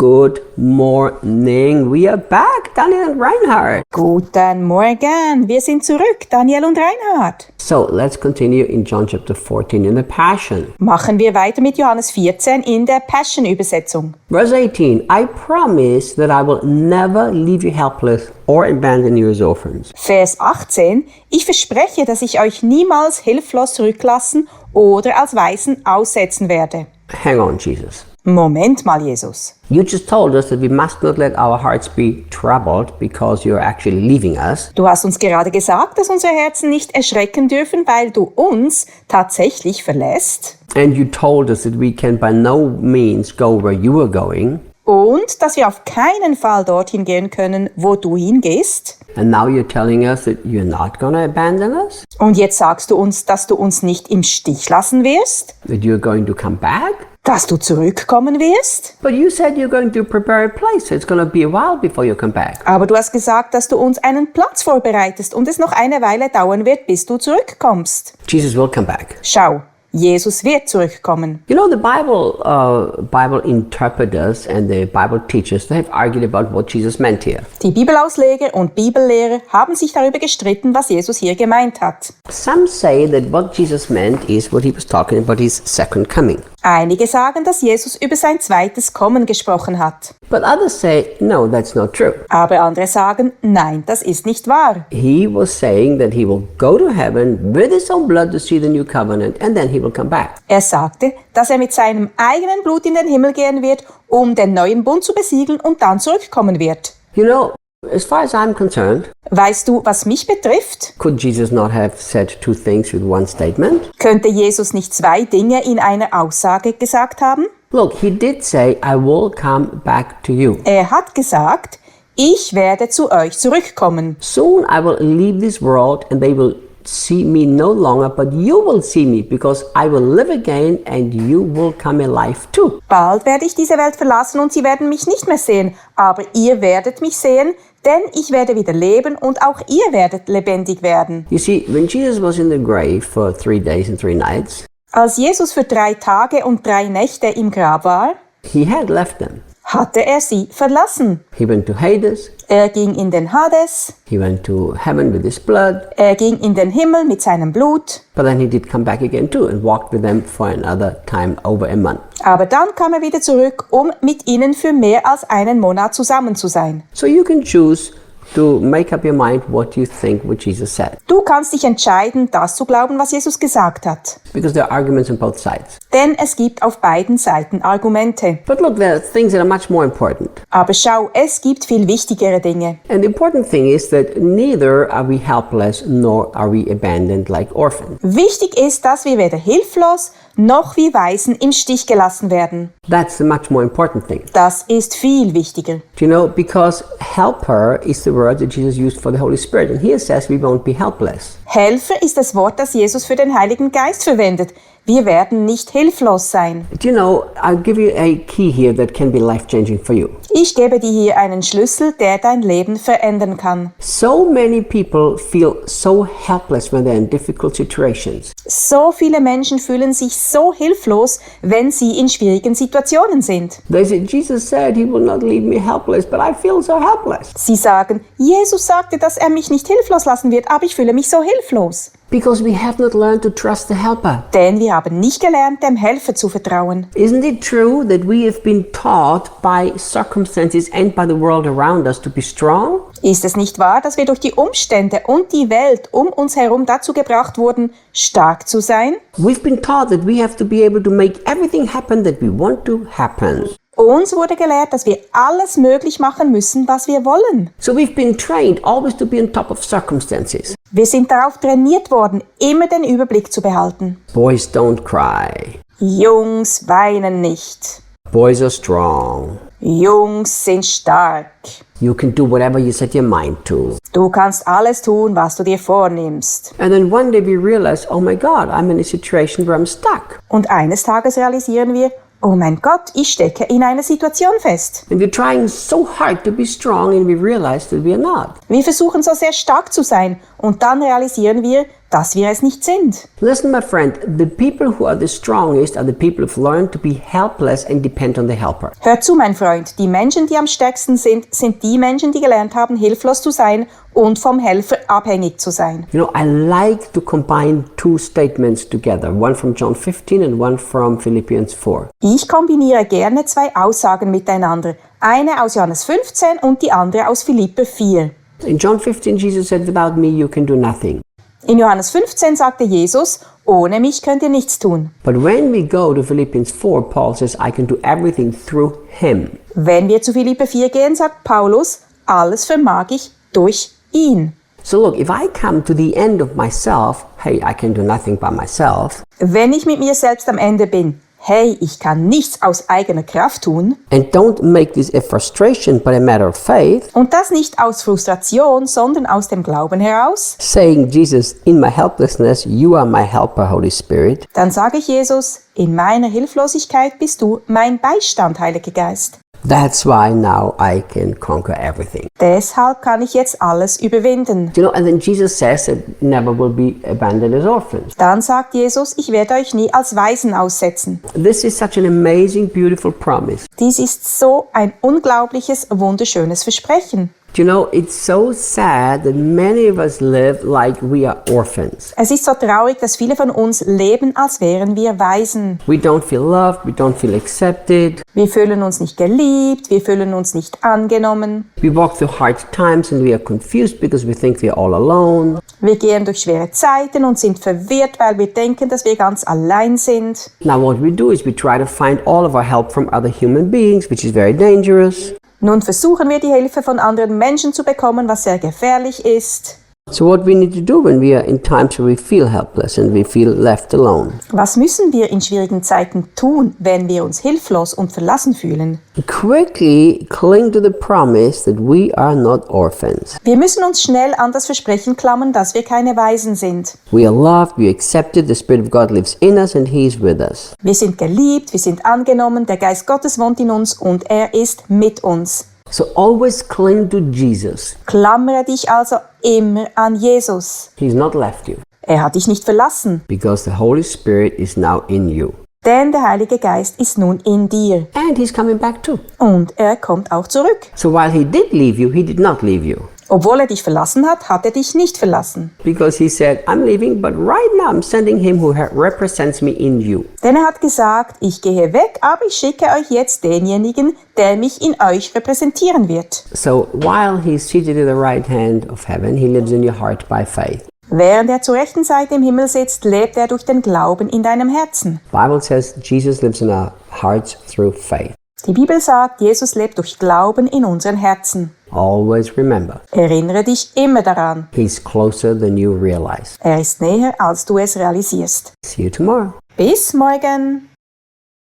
Good morning. We are back, Daniel and Reinhard. Guten Morgen, wir sind zurück, Daniel und Reinhard. So let's continue in John chapter 14 in the Passion. Machen wir weiter mit Johannes 14 in der Passion Übersetzung. Verse 18, I promise that I will never leave you helpless or abandon you as orphans. Vers 18, ich verspreche, dass ich euch niemals hilflos zurücklassen oder als Waisen aussetzen werde. Hang on, Jesus. Moment mal, Jesus. You just told us that we must not let our hearts be troubled because you're actually leaving us. Du hast uns gerade gesagt, dass unsere Herzen nicht erschrecken dürfen, weil du uns tatsächlich verlässt. And you told us that we can by no means go where you are going. Und dass wir auf keinen Fall dorthin gehen können, wo du hingehst. And now you're telling us that you're not going to abandon us? Und jetzt sagst du uns, dass du uns nicht im Stich lassen wirst? That you're going to come back? Dass du zurückkommen wirst? But you said you're going to prepare a place, so it's going to be a while before you come back. Aber du hast gesagt, dass du uns einen Platz vorbereitest und es noch eine Weile dauern wird, bis du zurückkommst. Jesus will come back. Schau, Jesus wird zurückkommen. You know, the Bible interpreters and the Bible teachers, they have argued about what Jesus meant here. Die Bibelausleger und Bibellehrer haben sich darüber gestritten, was Jesus hier gemeint hat. Some say that what Jesus meant is what he was talking about his second coming. Einige sagen, dass Jesus über sein zweites Kommen gesprochen hat. But others say, no, that's not true. Aber andere sagen, nein, das ist nicht wahr. He was saying that he will go to heaven with his own blood to see the new covenant and then he will come back. Er sagte, dass er mit seinem eigenen Blut in den Himmel gehen wird, um den neuen Bund zu besiegeln und dann zurückkommen wird. You know, as far as I'm concerned, weißt du, was mich betrifft? could Jesus not have said two things with one statement? Könnte Jesus nicht zwei Dinge in einer Aussage gesagt haben? Look, he did say, I will come back to you. Er hat gesagt, ich werde zu euch zurückkommen. Soon I will leave this world and they will see me no longer, but you will see me because I will live again and you will come alive too. Bald werde ich diese Welt verlassen und sie werden mich nicht mehr sehen, aber ihr werdet mich sehen, denn ich werde wieder leben und auch ihr werdet lebendig werden. You see, when Jesus was in the grave for 3 days and 3 nights, als Jesus für 3 Tage und 3 Nächte im Grab war, he had left them. hatte er sie verlassen. He went to Hades. Er ging in den Hades. He went to heaven with his blood. Er ging in den Himmel mit seinem Blut. But then he did come back again too and walked with them for another time over a month. Aber dann kam er wieder zurück, um mit ihnen für mehr als einen Monat zusammen zu sein. So you can choose to make up your mind what you think what Jesus said. Du kannst dich entscheiden, das zu glauben, was Jesus gesagt hat. Because there are arguments on both sides. Denn es gibt auf beiden Seiten Argumente. But look, there are things that are much more important. Aber schau, es gibt viel wichtigere Dinge. And the important thing is that neither are we helpless nor are we abandoned like orphans. Wichtig ist, dass wir weder hilflos noch wie Waisen im Stich gelassen werden. That's the much more important thing. Das ist viel wichtiger. You know, because helper is the word that Jesus used for the Holy Spirit. And here it says we won't be helpless. Helfer ist das Wort, das Jesus für den Heiligen Geist verwendet. Wir werden nicht hilflos sein. You know, I'll give you a key here that can be life-changing for you. Ich gebe dir hier einen Schlüssel, der dein Leben verändern kann. So many people feel so helpless when they're in difficult situations. So viele Menschen fühlen sich so hilflos, wenn sie in schwierigen Situationen sind. They say, Jesus said he will not leave me helpless, but I feel so helpless. Sie sagen, Jesus sagte, dass er mich nicht hilflos lassen wird, aber ich fühle mich so hilflos. Because we have not learned to trust the helper. Denn wir haben nicht gelernt, dem Helfer zu vertrauen. Isn't it true that we have been taught by circumstances and by the world around us to be strong? Ist es nicht wahr, dass wir durch die Umstände und die Welt um uns herum dazu gebracht wurden, stark zu sein? We've been taught that we have to be able to make everything happen that we want to happen. Uns wurde gelehrt, dass wir alles möglich machen müssen, was wir wollen. So we've been trained always to be on top of circumstances. Wir sind darauf trainiert worden, immer den Überblick zu behalten. Boys don't cry. Jungs weinen nicht. Boys are strong. Jungs sind stark. You can do whatever you set your mind to. Du kannst alles tun, was du dir vornimmst. And then one day we realize, oh my God, I'm in a situation where I'm stuck. Und eines Tages realisieren wir, oh mein Gott, ich stecke in einer Situation fest. And we're trying so hard to be strong and we realize that we are not. Wir versuchen so sehr stark zu sein und dann realisieren wir, dass wir es nicht sind. Listen, my friend, the people who are the strongest are the people who've learned to be helpless and depend on the helper. Hör zu, mein Freund, die Menschen, die am stärksten sind, sind die Menschen, die gelernt haben, hilflos zu sein und vom Helfer abhängig zu sein. You know, I like to combine two statements together, one from John 15 and one from Philippians 4. Ich kombiniere gerne zwei Aussagen miteinander, eine aus Johannes 15 und die andere aus Philipper 4. In John 15, Jesus said, without me you can do nothing. In Johannes 15 sagte Jesus, ohne mich könnt ihr nichts tun. But when we go to Philippians 4, Paul says, I can do everything through him. Wenn wir zu Philipper 4 gehen, sagt Paulus, alles vermag ich durch ihn. So look, if I come to the end of myself, hey, I can do nothing by myself. Wenn ich mit mir selbst am Ende bin, hey, ich kann nichts aus eigener Kraft tun. And don't make this a frustration, but a matter of faith. Und das nicht aus Frustration, sondern aus dem Glauben heraus. Saying, Jesus, in my helplessness, you are my helper, Holy Spirit. Dann sage ich Jesus, in meiner Hilflosigkeit bist du mein Beistand, Heiliger Geist. That's why now I can conquer everything. Deshalb kann ich jetzt alles überwinden. You know, and then Jesus says that never will be abandoned as orphans. Dann sagt Jesus, ich werde euch nie als Waisen aussetzen. This is such an amazing, beautiful promise. Dies ist so ein unglaubliches, wunderschönes Versprechen. You know, it's so sad that many of us live like we are orphans. Es ist so traurig, dass viele von uns leben, als wären wir Waisen. We don't feel loved, we don't feel accepted. Wir fühlen uns nicht geliebt, wir fühlen uns nicht angenommen. We walk through hard times and we are confused because we think we are all alone. Wir gehen durch schwere Zeiten und sind verwirrt, weil wir denken, dass wir ganz allein sind. Now what we do is we try to find all of our help from other human beings, which is very dangerous. Nun versuchen wir, die Hilfe von anderen Menschen zu bekommen, was sehr gefährlich ist. So what we need to do when we are in times where we feel helpless and we feel left alone? Was müssen wir in schwierigen Zeiten tun, wenn wir uns hilflos und verlassen fühlen? Quickly cling to the promise that we are not orphans. Wir müssen uns schnell an das Versprechen klammern, dass wir keine Waisen sind. We are loved, we are accepted, the Spirit of God lives in us and He is with us. Wir sind geliebt, wir sind angenommen, der Geist Gottes wohnt in uns und er ist mit uns. So always cling to Jesus. Klammere dich also immer an Jesus. He's not left you Er hat dich nicht verlassen, because the Holy Spirit is now in you. denn der Heilige Geist ist nun in dir. And He's coming back too. Und er kommt auch zurück. So while He did leave you, He did not leave you. Obwohl er dich verlassen hat, hat er dich nicht verlassen. Because He said, I'm leaving, but right now I'm sending Him who represents me in you. Denn er hat gesagt, ich gehe weg, aber ich schicke euch jetzt denjenigen, der mich in euch repräsentieren wird. So while He's seated at the right hand of heaven, He lives in your heart by faith. Während er zur rechten Seite im Himmel sitzt, lebt er durch den Glauben in deinem Herzen. The Bible says Jesus lives in our hearts through faith. Die Bibel sagt, Jesus lebt durch Glauben in unseren Herzen. Always remember, Erinnere dich immer daran. He's closer than you realize. Er ist näher, als du es realisierst. See you tomorrow. Bis morgen!